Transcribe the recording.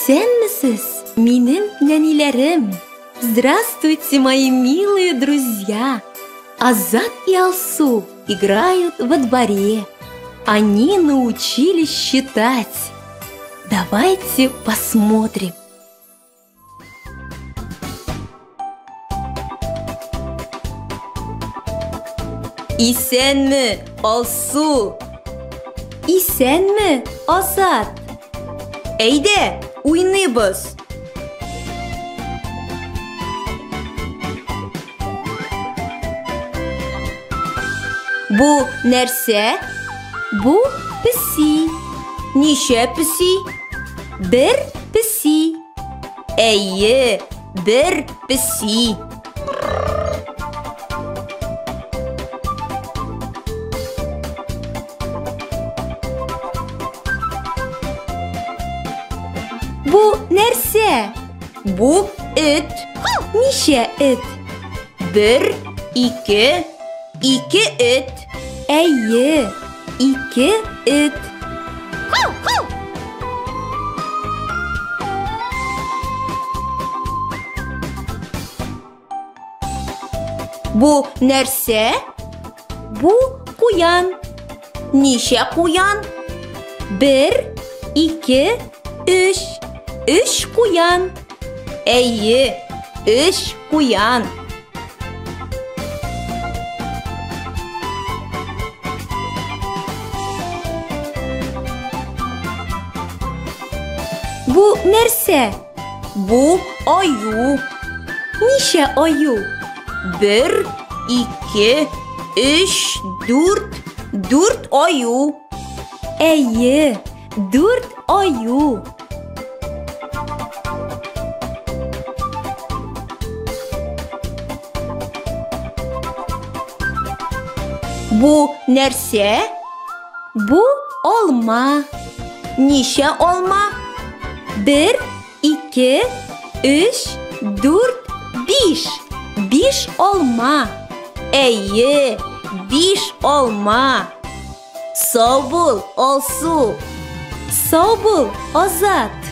Исәнмесез, минем нәниләрем? Здравствуйте, мои милые друзья! Азат и Алсу играют во дворе. Они научились считать. Давайте посмотрим. Исәнме, Алсу? Исәнме, Азат? Әйдә, уйныйбыз. Бу нәрсә? Бу песи. Ничә песи? Бер песи. Әйе, бер песи. Бу нәрсә? Бу эт. Ничә эт? Бер, ике эт. Әйе, ике эт. Бу нәрсә? Бу куян. Ничә куян? Бер, ике, өч. Өч куян. Әйе, өч куян. Бу нәрсә? Бу аю. Ничә аю? Бер, ике, өч, дүрт. Дүрт аю. Әйе, дүрт аю. Бу нәрсә? Бу алма. Ничә алма? Бер, ике, өч, дүрт, биш. Биш алма. Әйе, биш алма. Сау бул, Алсу. Сау бул, Азат.